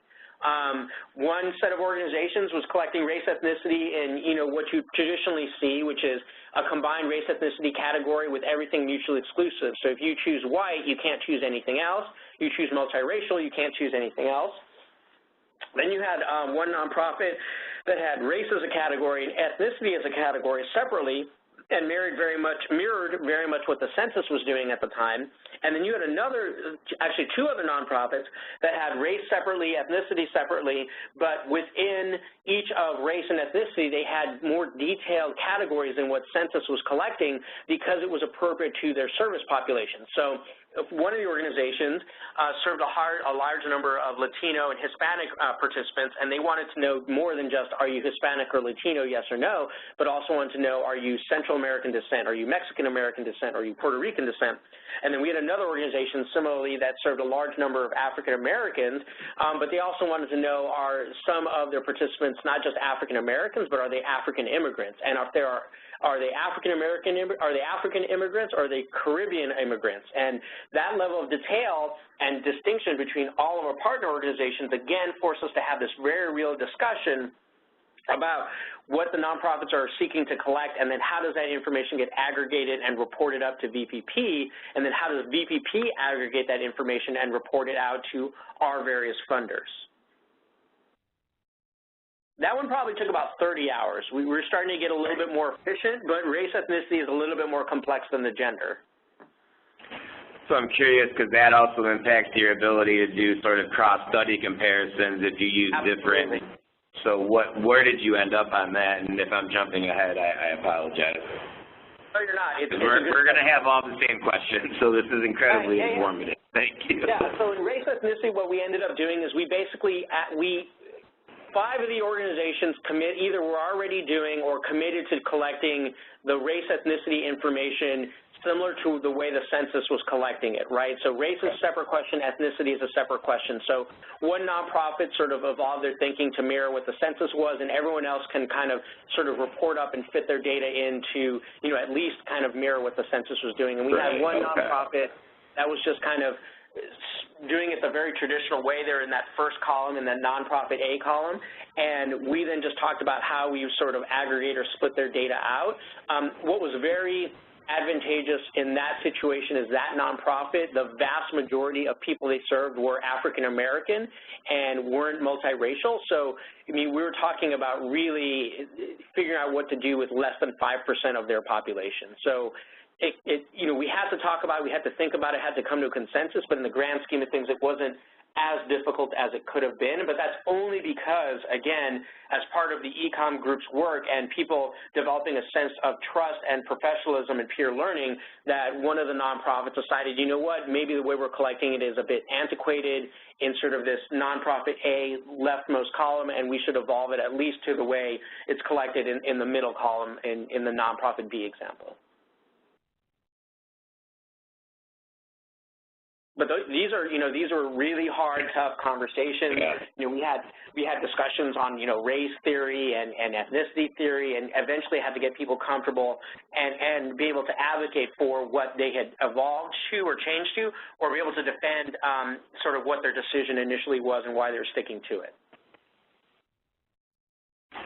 One set of organizations was collecting race ethnicity in, what you traditionally see, which is a combined race ethnicity category with everything mutually exclusive. So if you choose white, you can't choose anything else. You choose multiracial, you can't choose anything else. Then you had one nonprofit that had race as a category and ethnicity as a category separately, and mirrored very much what the census was doing at the time. And then you had actually two other nonprofits that had race separately, ethnicity separately, but within each of race and ethnicity, they had more detailed categories than what census was collecting because it was appropriate to their service population. So one of the organizations served a large number of Latino and Hispanic participants, and they wanted to know more than just, are you Hispanic or Latino, yes or no, but also wanted to know, are you Central American descent, are you Mexican American descent, are you Puerto Rican descent? And then we had another organization similarly that served a large number of African Americans, but they also wanted to know, are some of their participants not just African Americans, but are they African immigrants? And if there are Are they African immigrants? Are they Caribbean immigrants? And that level of detail and distinction between all of our partner organizations, again, force us to have this very real discussion about what the nonprofits are seeking to collect, and then how does that information get aggregated and reported up to VPP, and then how does VPP aggregate that information and report it out to our various funders. That one probably took about 30 hours. We were starting to get a little bit more efficient, but race ethnicity is a little bit more complex than the gender. So I'm curious, because that also impacts your ability to do sort of cross-study comparisons if you use different. So where did you end up on that? And if I'm jumping ahead, I apologize. No, you're not. We're going to have all the same questions, so this is incredibly informative. Thank you. Yeah, so in race ethnicity, what we ended up doing is we basically, 5 of the organizations either were already doing or committed to collecting the race ethnicity information similar to the way the census was collecting it, right? So race is a separate question, ethnicity is a separate question. So one nonprofit sort of evolved their thinking to mirror what the census was, and everyone else can kind of sort of report up and fit their data into, you know, at least kind of mirror what the census was doing. And we had one nonprofit that was just kind of doing it the very traditional way. They're in that first column, in that nonprofit A column, and we then just talked about how we sort of aggregate or split their data out. What was very advantageous in that situation is that nonprofit, the vast majority of people they served were African American and weren't multiracial. So, I mean, we were talking about really figuring out what to do with less than 5% of their population. So, you know, we had to talk about it, we had to think about it, had to come to a consensus, but in the grand scheme of things, it wasn't as difficult as it could have been, but that's only because, again, as part of the ECOM group's work and people developing a sense of trust and professionalism and peer learning, that one of the nonprofits decided, you know what, maybe the way we're collecting it is a bit antiquated in sort of this nonprofit A leftmost column, and we should evolve it at least to the way it's collected in the middle column in the nonprofit B example. But these are, you know, these are really hard, tough conversations. Yeah. You know, we had discussions on, you know, race theory and ethnicity theory, and eventually had to get people comfortable and be able to advocate for what they had evolved to or changed to, or be able to defend sort of what their decision initially was and why they were sticking to it.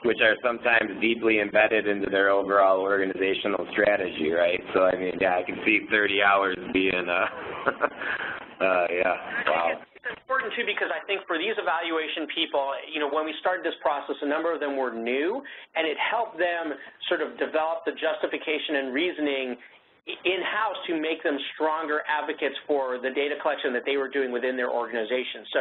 Which are sometimes deeply embedded into their overall organizational strategy, right? So, I mean, yeah, I can see 30 hours being yeah, wow. It's important, too, because I think for these evaluation people, you know, when we started this process, a number of them were new, and it helped them sort of develop the justification and reasoning in-house to make them stronger advocates for the data collection that they were doing within their organization. So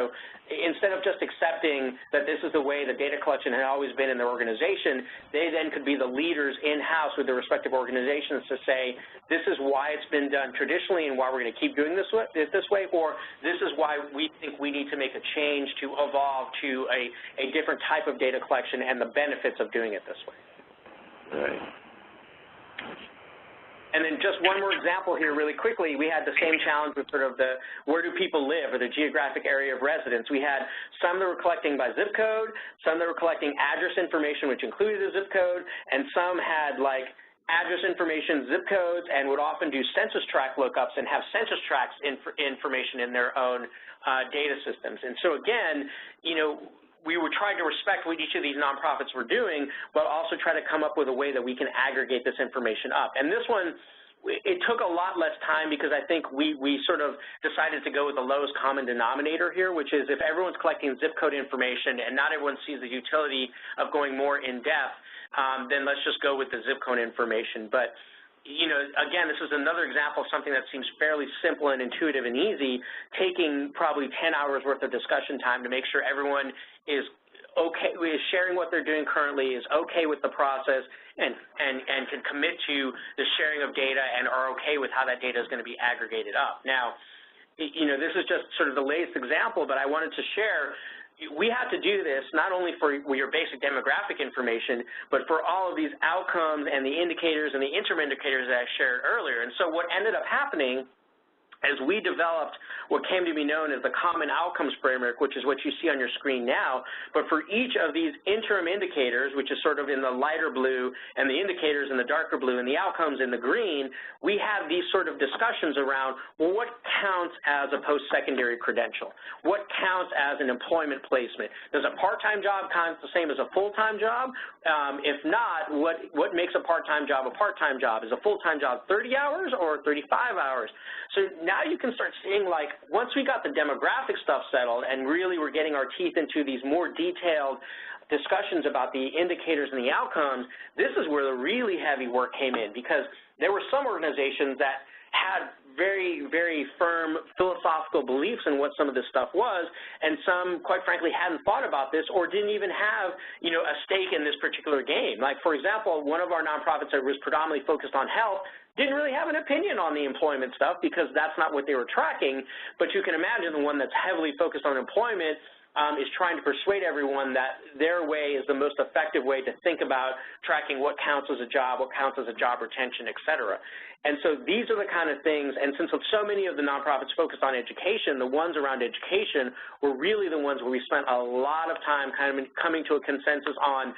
instead of just accepting that this is the way the data collection had always been in their organization, they then could be the leaders in-house with their respective organizations to say, this is why it's been done traditionally and why we're going to keep doing this way, or this is why we think we need to make a change to evolve to a different type of data collection and the benefits of doing it this way. Right. And then just one more example here really quickly, we had the same challenge with sort of the where do people live or the geographic area of residence. We had some that were collecting by zip code, some that were collecting address information which included a zip code, and some had like address information, zip codes, and would often do census tract lookups and have census tracts information in their own data systems. And so again, you know, we would try to respect what each of these nonprofits were doing, but also try to come up with a way that we can aggregate this information up. And this one, it took a lot less time because I think we sort of decided to go with the lowest common denominator here, which is if everyone's collecting zip code information and not everyone sees the utility of going more in depth, then let's just go with the zip code information. But you know, again, this is another example of something that seems fairly simple and intuitive and easy, taking probably 10 hours worth of discussion time to make sure everyone is okay, is sharing what they're doing currently, is okay with the process, and can commit to the sharing of data and are okay with how that data is going to be aggregated up. Now, you know, this is just sort of the latest example, but I wanted to share we have to do this not only for your basic demographic information, but for all of these outcomes and the indicators and the interim indicators that I shared earlier. And so what ended up happening as we developed what came to be known as the Common Outcomes Framework, which is what you see on your screen now. But for each of these interim indicators, which is sort of in the lighter blue, and the indicators in the darker blue, and the outcomes in the green, we have these sort of discussions around, well, what counts as a post-secondary credential? What counts as an employment placement? Does a part-time job count the same as a full-time job? If not, what makes a part-time job a part-time job? Is a full-time job 30 hours or 35 hours? So now you can start seeing, like, once we got the demographic stuff settled and really we're getting our teeth into these more detailed discussions about the indicators and the outcomes, this is where the really heavy work came in, because there were some organizations that had very, very firm philosophical beliefs in what some of this stuff was, and some, quite frankly, hadn't thought about this or didn't even have, you know, a stake in this particular game. Like, for example, one of our nonprofits that was predominantly focused on health didn't really have an opinion on the employment stuff because that's not what they were tracking, but you can imagine the one that's heavily focused on employment is trying to persuade everyone that their way is the most effective way to think about tracking what counts as a job, what counts as a job retention, et cetera. And so these are the kind of things, and since so many of the nonprofits focused on education, the ones around education were really the ones where we spent a lot of time kind of coming to a consensus on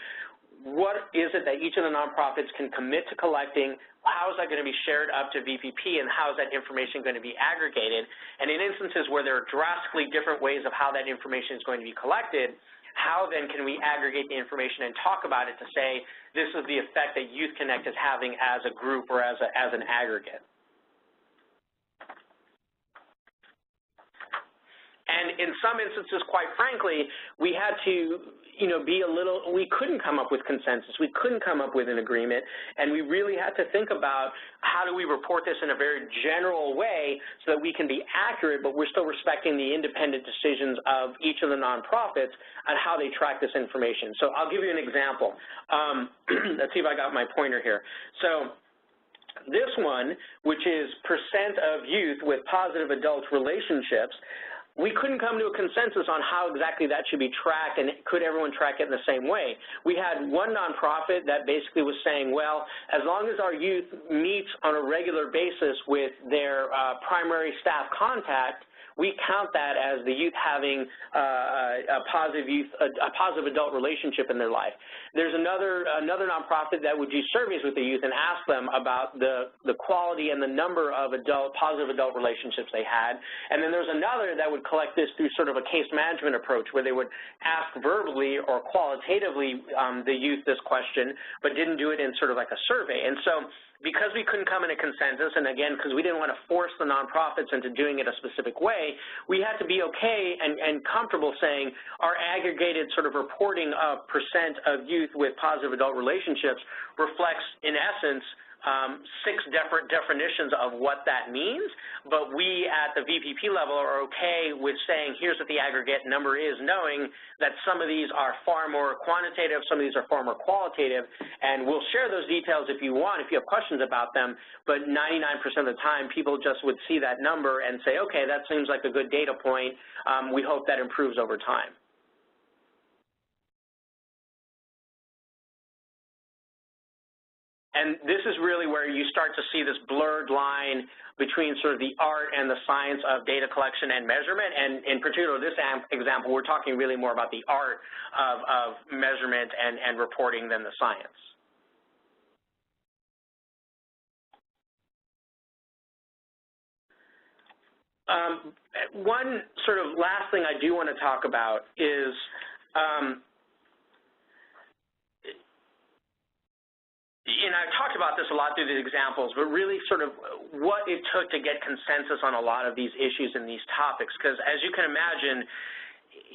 what is it that each of the nonprofits can commit to collecting, how is that going to be shared up to VPP, and how is that information going to be aggregated. And in instances where there are drastically different ways of how that information is going to be collected, how then can we aggregate the information and talk about it to say this is the effect that Youth Connect is having as a group or as an aggregate. And in some instances, quite frankly, we had to, you know, we couldn't come up with consensus. We couldn't come up with an agreement, and we really had to think about how do we report this in a very general way so that we can be accurate, but we're still respecting the independent decisions of each of the nonprofits on how they track this information. So I'll give you an example. Let's see if I got my pointer here. So this one, which is percent of youth with positive adult relationships, we couldn't come to a consensus on how exactly that should be tracked, and could everyone track it in the same way. We had one nonprofit that basically was saying, well, as long as our youth meets on a regular basis with their primary staff contact, we count that as the youth having a positive adult relationship in their life. There's another nonprofit that would do surveys with the youth and ask them about the quality and the number of positive adult relationships they had. And then there's another that would collect this through sort of a case management approach where they would ask verbally or qualitatively the youth this question, but didn't do it in sort of like a survey. And so because we couldn't come in a consensus, and again, because we didn't want to force the nonprofits into doing it a specific way, we had to be okay and comfortable saying our aggregated sort of reporting of percent of youth with positive adult relationships reflects, in essence, 6 different definitions of what that means, but we at the VPP level are okay with saying here's what the aggregate number is, knowing that some of these are far more quantitative, some of these are far more qualitative, and we'll share those details if you want, if you have questions about them, but 99% of the time people just would see that number and say, okay, that seems like a good data point, we hope that improves over time. And this is really where you start to see this blurred line between sort of the art and the science of data collection and measurement. And in particular, this example, we're talking really more about the art of measurement and reporting than the science. One sort of last thing I do want to talk about is and I've talked about this a lot through these examples, but really sort of what it took to get consensus on a lot of these issues and these topics, because as you can imagine,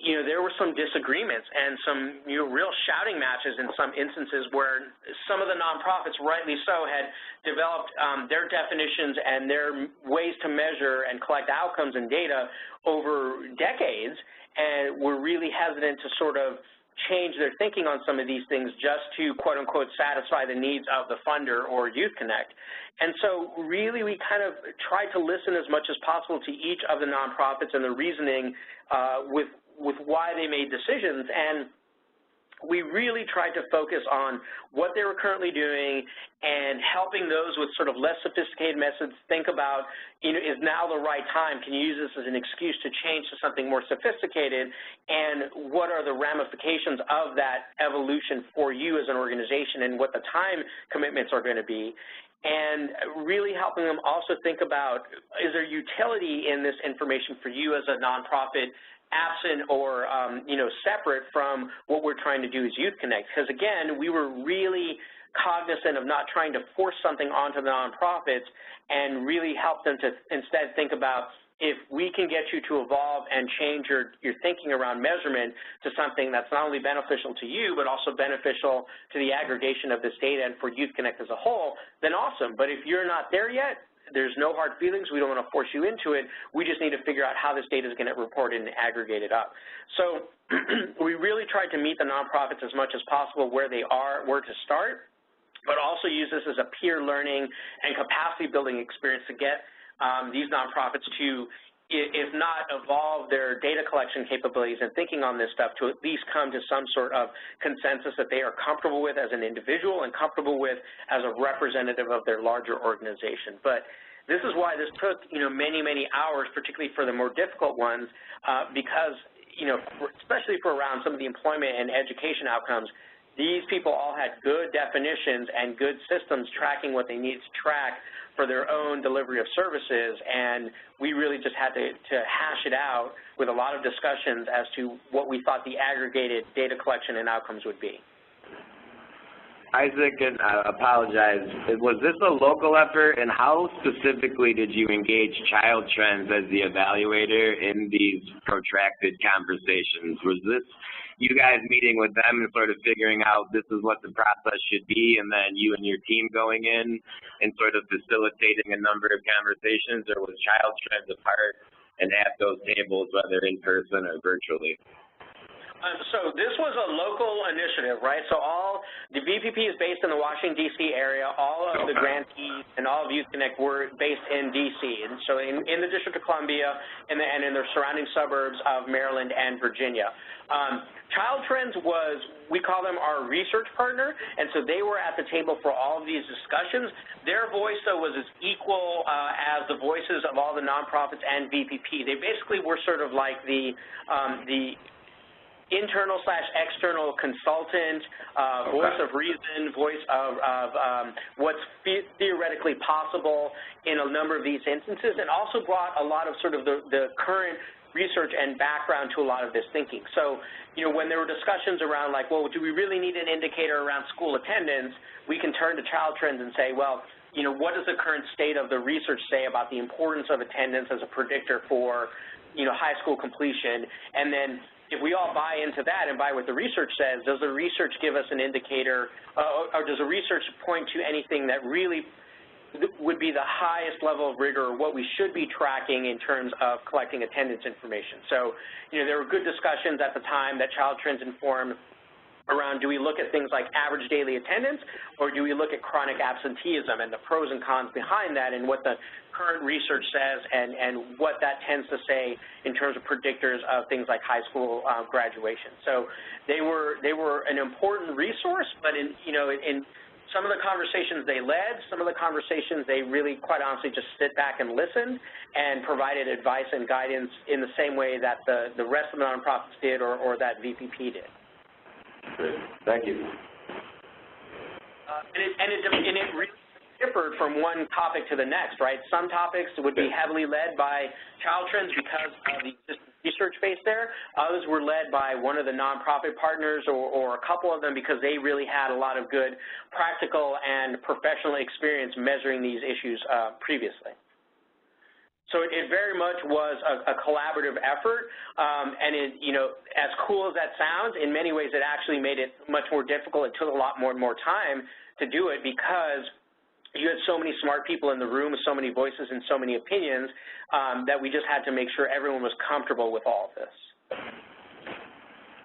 you know, there were some disagreements and some real shouting matches in some instances where some of the nonprofits, rightly so, had developed their definitions and their ways to measure and collect outcomes and data over decades, and were really hesitant to sort of change their thinking on some of these things just to, quote unquote, satisfy the needs of the funder or Youth Connect. And so really we kind of tried to listen as much as possible to each of the nonprofits and the reasoning with why they made decisions. And we really tried to focus on what they were currently doing and helping those with sort of less sophisticated methods think about, is now the right time? Can you use this as an excuse to change to something more sophisticated? And what are the ramifications of that evolution for you as an organization and what the time commitments are going to be? And really helping them also think about, is there utility in this information for you as a nonprofit, absent or separate from what we're trying to do as Youth Connect? Because again, we were really cognizant of not trying to force something onto the nonprofits and really help them to instead think about, if we can get you to evolve and change your thinking around measurement to something that's not only beneficial to you, but also beneficial to the aggregation of this data and for Youth Connect as a whole, then awesome. But if you're not there yet, there's no hard feelings. We don't want to force you into it. We just need to figure out how this data is going to get reported and aggregated up. So we really tried to meet the nonprofits as much as possible where they are, where to start, but also use this as a peer learning and capacity building experience to get these nonprofits to, if not evolve their data collection capabilities and thinking on this stuff, to at least come to some sort of consensus that they are comfortable with as an individual and comfortable with as a representative of their larger organization. But this is why this took, many, many hours, particularly for the more difficult ones, because, especially for around some of the employment and education outcomes, these people all had good definitions and good systems tracking what they needed to track for their own delivery of services, and we really just had to hash it out with a lot of discussions as to what we thought the aggregated data collection and outcomes would be. Isaac, and I apologize, was this a local effort, and how specifically did you engage Child Trends as the evaluator in these protracted conversations? Was this you guys meeting with them and sort of figuring out this is what the process should be, and then you and your team going in and sort of facilitating a number of conversations, or was Child Trends a part and at those tables, whether in person or virtually? So this was a local initiative, right? So all the VPP is based in the Washington, D.C. area. All of the grantees and all of Youth Connect were based in D.C. And so in the District of Columbia and in the surrounding suburbs of Maryland and Virginia. Child Trends was, we call them our research partner, and so they were at the table for all of these discussions. Their voice, though, was as equal as the voices of all the nonprofits and VPP. They basically were sort of like the internal/external consultant, voice of reason, voice of what's theoretically possible in a number of these instances, and also brought a lot of sort of the current research and background to a lot of this thinking. So, when there were discussions around like, well, do we really need an indicator around school attendance, we can turn to Child Trends and say, well, what does the current state of the research say about the importance of attendance as a predictor for, high school completion? And then if we all buy into that and buy what the research says, does the research give us an indicator, or does the research point to anything that really would be the highest level of rigor, or what we should be tracking in terms of collecting attendance information? So, there were good discussions at the time that Child Trends informed around, do we look at things like average daily attendance, or do we look at chronic absenteeism and the pros and cons behind that, and what the current research says, and what that tends to say in terms of predictors of things like high school graduation. So they were an important resource, but in some of the conversations they led, some of the conversations they really, quite honestly, just sit back and listened and provided advice and guidance in the same way that the rest of the nonprofits did, or that VPP did. Great. Thank you. And it really differed from one topic to the next, right? Some topics would be heavily led by Child Trends because of the research base there. Others were led by one of the nonprofit partners, or a couple of them, because they really had a lot of good practical and professional experience measuring these issues previously. So it very much was a collaborative effort, and as cool as that sounds, in many ways it actually made it much more difficult. It took a lot more time to do it because you had so many smart people in the room, so many voices and so many opinions, that we just had to make sure everyone was comfortable with all of this.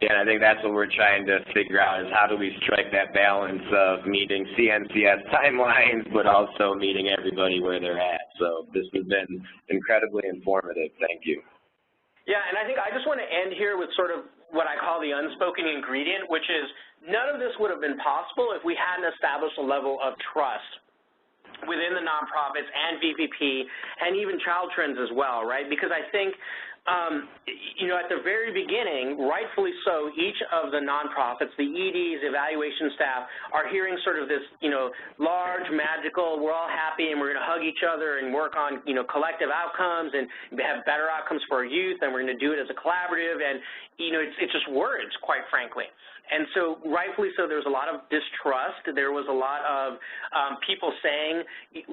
Yeah, I think that's what we're trying to figure out, is how do we strike that balance of meeting CNCS timelines, but also meeting everybody where they're at. So this has been incredibly informative. Thank you. Yeah, and I think I just want to end here with sort of what I call the unspoken ingredient, which is none of this would have been possible if we hadn't established a level of trust within the nonprofits and VPP and even Child Trends as well, right? Because I think, you know, at the very beginning, rightfully so, each of the nonprofits, the EDs, evaluation staff, are hearing sort of this, you know, large, magical, we're all happy and we're going to hug each other and work on, you know, collective outcomes and have better outcomes for our youth, and we're going to do it as a collaborative, and, you know, it's just words, quite frankly. And so rightfully so, there was a lot of distrust. There was a lot of people saying,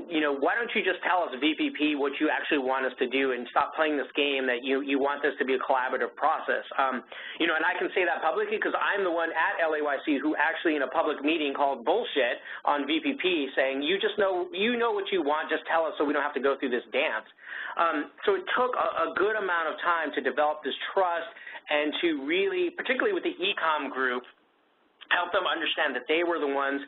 you know, why don't you just tell us, VPP, what you actually want us to do and stop playing this game that you want this to be a collaborative process. You know, and I can say that publicly because I'm the one at LAYC who actually in a public meeting called bullshit on VPP saying, you know what you want, just tell us so we don't have to go through this dance. So it took a good amount of time to develop this trust and to really, particularly with the e-com group, help them understand that they were the ones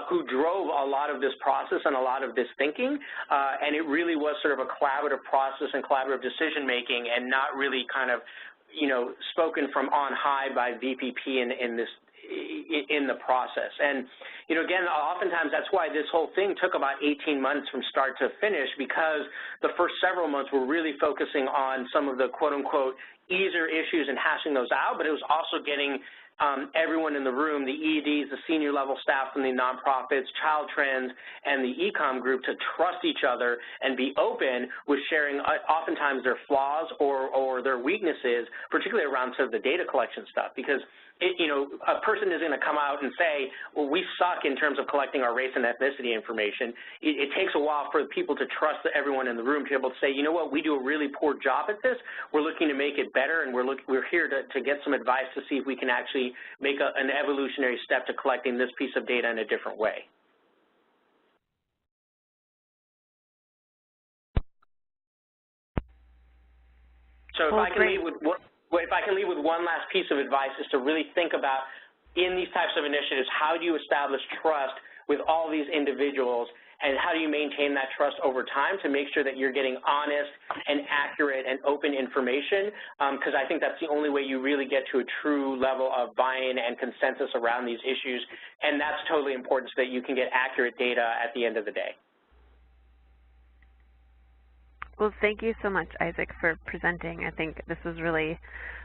who drove a lot of this process and a lot of this thinking, and it really was sort of a collaborative process and collaborative decision-making and not really kind of, you know, spoken from on high by VPP in the process. And, you know, again, oftentimes that's why this whole thing took about 18 months from start to finish, because the first several months were really focusing on some of the quote-unquote easier issues and hashing those out, but it was also getting everyone in the room, the EDs, the senior level staff from the nonprofits, Child Trends, and the e-com group to trust each other and be open with sharing oftentimes their flaws or their weaknesses, particularly around sort of the data collection stuff, because you know, a person is going to come out and say, well, we suck in terms of collecting our race and ethnicity information. It takes a while for people to trust everyone in the room to be able to say, you know what, we do a really poor job at this. We're looking to make it better, and we're here to get some advice to see if we can actually make an evolutionary step to collecting this piece of data in a different way. So if I can leave with one last piece of advice, is to really think about, in these types of initiatives, how do you establish trust with all these individuals, and how do you maintain that trust over time to make sure that you're getting honest and accurate and open information, because I think that's the only way you really get to a true level of buy-in and consensus around these issues, and that's totally important so that you can get accurate data at the end of the day. Well, thank you so much, Isaac, for presenting. I think this was really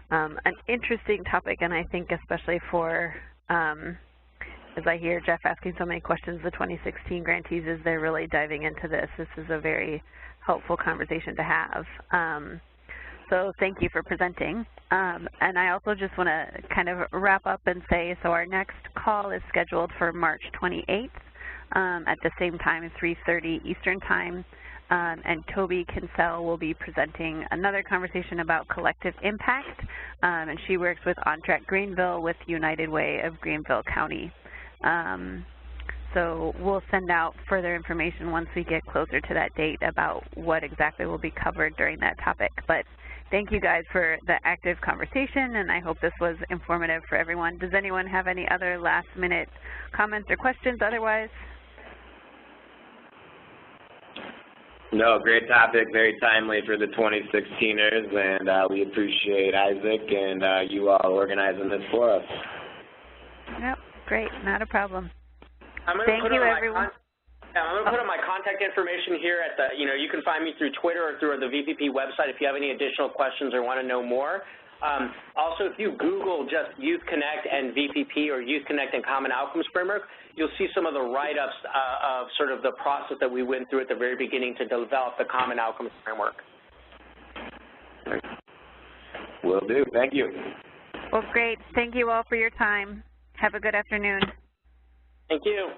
an interesting topic, and I think especially for, as I hear Jeff asking so many questions, the 2016 grantees, as they're really diving into this, this is a very helpful conversation to have. So thank you for presenting. And I also just want to kind of wrap up and say, so our next call is scheduled for March 28th at the same time, 3:30 Eastern Time. And Toby Kinsell will be presenting another conversation about collective impact, and she works with OnTrack Greenville with United Way of Greenville County. So we'll send out further information once we get closer to that date about what exactly will be covered during that topic. But thank you guys for the active conversation, and I hope this was informative for everyone. Does anyone have any other last-minute comments or questions otherwise? No, great topic, very timely for the 2016ers, and we appreciate Isaac and you all organizing this for us. Yep, great, not a problem. Thank you, everyone. I'm going to put on my contact information here at the, you can find me through Twitter or through the VPP website if you have any additional questions or want to know more. Also, if you Google just Youth Connect and VPP or Youth Connect and Common Outcomes Framework, you'll see some of the write-ups of sort of the process that we went through at the very beginning to develop the Common Outcomes Framework. Will do. Thank you. Well, great. Thank you all for your time. Have a good afternoon. Thank you.